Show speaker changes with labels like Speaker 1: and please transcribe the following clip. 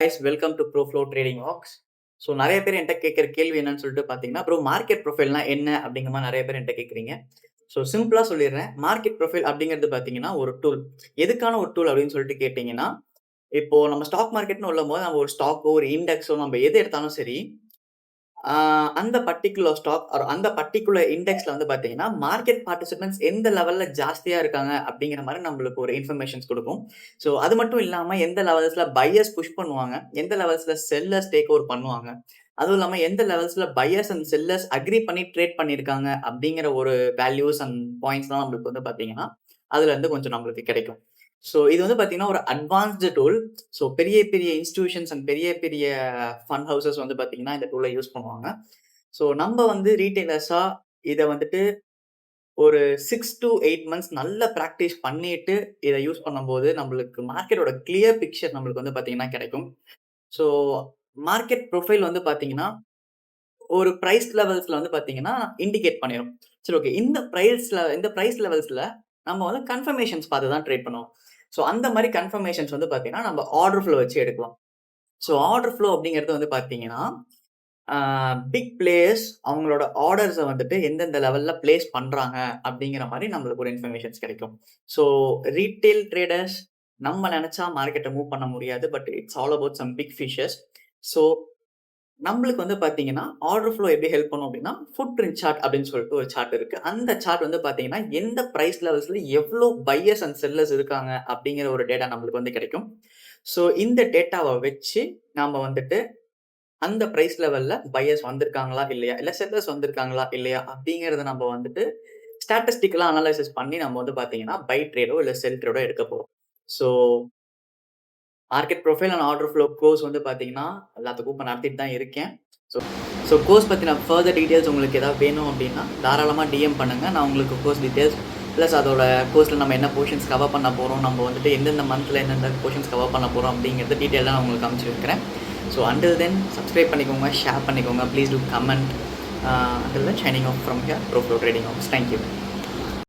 Speaker 1: Guys welcome to Proflo Trading Walks. So நிறைய பேர் என்கிட்ட கேட்குற கேள்வி என்னன்னு சொல்லிட்டு பார்த்தீங்கன்னா, ப்ரோ மார்க்கெட் ப்ரொஃபைல்னா என்ன அப்படிங்கிற மாதிரி நிறைய பேர் என்கிட்ட கேட்குறீங்க. ஸோ சிம்பிளாக சொல்லிடுறேன். மார்க்கெட் ப்ரொஃபைல் அப்படிங்கிறது பார்த்தீங்கன்னா ஒரு டூல். எதுக்கான ஒரு டூல் அப்படின்னு சொல்லிட்டு கேட்டிங்கன்னா, இப்போ நம்ம ஸ்டாக் மார்க்கெட்னு உள்ளபோது நம்ம ஒரு ஸ்டாக்கோ ஒரு இண்டெக்ஸோ நம்ம எது எடுத்தாலும் சரி, அந்த பர்ட்டிகுலர் ஸ்டாக் ஆர் அந்த பர்ட்டிகுலர் இண்டெக்ஸ்ல வந்து பார்த்தீங்கன்னா, மார்க்கெட் பார்ட்டிசிபென்ட்ஸ் எந்த லெவல்ல ஜாஸ்தியா இருக்காங்க அப்படிங்கிற மாரி நம்மளுக்கு ஒரு இன்ஃபர்மேஷன்ஸ் குடுக்கும். ஸோ அது மட்டும் இல்லாம எந்த லெவல்ஸ்ல பையர்ஸ் புஷ் பண்ணுவாங்க, எந்த லெவல்ஸ்ல செல்லர்ஸ் டேக் ஓவர் பண்ணுவாங்க. அதுவும் இல்லாம எந்த லெவல்ஸ்ல பையர்ஸ் அண்ட் செல்லர்ஸ் அக்ரி பண்ணி ட்ரேட் பண்ணியிருக்காங்க அப்படிங்கிற ஒரு வேல்யூஸ் அண்ட் பாயிண்ட்ஸ்லாம் நம்மளுக்கு வந்து பார்த்தீங்கன்னா, அதுலருந்து கொஞ்சம் நம்மளுக்கு கிடைக்கும். ஸோ இது வந்து பார்த்தீங்கன்னா, ஒரு அட்வான்ஸ்டு டூல். ஸோ பெரிய பெரிய இன்ஸ்டிடியூஷன்ஸ் அண்ட் பெரிய பெரிய ஃபண்ட் ஹவுசஸ் வந்து பார்த்தீங்கன்னா, இந்த டூல யூஸ் பண்ணுவாங்க. ஸோ நம்ம வந்து ரீட்டெய்லர்ஸா இத வந்துட்டு ஒரு 6 டூ 8 மந்த்ஸ் நல்ல பிராக்டிஸ் பண்ணிட்டு இத யூஸ் பண்ணும்போது, நம்மளுக்கு மார்க்கெட்டோட கிளியர் பிக்சர் நம்மளுக்கு வந்து பார்த்தீங்கன்னா கிடைக்கும். ஸோ மார்க்கெட் ப்ரொஃபைல் வந்து பார்த்தீங்கன்னா, ஒரு பிரைஸ் லெவல்ஸ்ல வந்து பார்த்தீங்கன்னா, இண்டிகேட் பண்ணிரும். சரி ஓகே. இந்த பிரைஸ் லெவல்ஸ்ல நம்ம வந்து கன்ஃபர்மேஷன்ஸ் பார்த்து தான் ட்ரேட் பண்ணுவோம். ஸோ அந்த மாரி கன்ஃபர்மேஷன்ஸ் வந்து பார்த்தீங்கன்னா, நம்ம ஆர்டர் ஃப்ளோ வச்சு எடுக்கலாம். ஸோ ஆர்டர் ஃப்ளோ அப்படிங்கிறது வந்து பார்த்தீங்கன்னா, பிக் பிளேயர்ஸ் அவங்களோட ஆர்டர்ஸ வந்துட்டு எந்தெந்த லெவல்ல பிளேஸ் பண்றாங்க அப்படிங்கிற மாரி நம்மளுக்கு ஒரு இன்ஃபர்மேஷன்ஸ் கிடைக்கும். ஸோ ரீட்டெயில் ட்ரேடர்ஸ் நம்ம நெனச்சா மார்க்கெட்ட மூவ் பண்ண முடியாது. But it's all about some big fishes. So நம்மளுக்கு வந்து பார்த்தீங்கன்னா, ஆர்டர் ஃப்ளோ எப்படி ஹெல்ப் பண்ணும் அப்படின்னா, ஃபுட் பிரிண்ட் சார்ட் அப்படின்னு சொல்லிட்டு ஒரு சார்ட் இருக்கு. அந்த சார்ட் வந்து பார்த்தீங்கன்னா, எந்த பிரைஸ் லெவல்ஸ்ல எவ்ளோ பையர்ஸ் அண்ட் செல்லர்ஸ் இருக்காங்க அப்படிங்கிற ஒரு டேட்டா நம்மளுக்கு வந்து கிடைக்கும். ஸோ இந்த டேட்டாவ வச்சு நாம வந்துட்டு அந்த பிரைஸ் லெவல்ல பையர்ஸ் வந்திருக்காங்களா இல்லையா? இல்ல செல்லர்ஸ் வந்திருக்காங்களா இல்லையா? அப்படிங்கிறத நம்ம வந்துட்டு ஸ்டாட்டிஸ்டிக்கலா அனலைசிஸ் பண்ணி நம்ம வந்து பார்த்தீங்கன்னா, பை ட்ரேடோ இல்ல செல் ட்ரேடோ எடுக்க போறோம். So market profile and order flow course வந்து பார்த்தீங்கன்னா, எல்லாத்துக்கும் இப்ப நடத்திட்டு தான் இருக்கேன். ஸோ ஸோ கோர்ஸ் பத்தின ஃபர்தர் டீட்டெயில்ஸ் உங்களுக்கு ஏதாவது வேணும் அப்படின்னா, தாராளமா டிஎம் பண்ணுங்க. நான் உங்களுக்கு கோர்ஸ் டீட்டெயில்ஸ் பிளஸ் அதோட கோர்ஸ்ல நம்ம என்ன போர்ஷன்ஸ் கவர் பண்ண போறோம், நம்ம வந்துட்டு எந்தெந்த மந்த்ல எந்தெந்த போர்ஷன்ஸ் கவர் பண்ண போறோம் அப்படிங்கிறத டீட்டெயிலா நான் உங்களுக்கு காமிச்சு வைக்கிறேன். ஸோ அன்டில் தென் சப்ஸ்கிரைப் பண்ணிக்கோங்க, ஷேர் பண்ணிக்கோங்க. Please do comment. Until then, signing off from here, Pro Trading Ops. Thank you.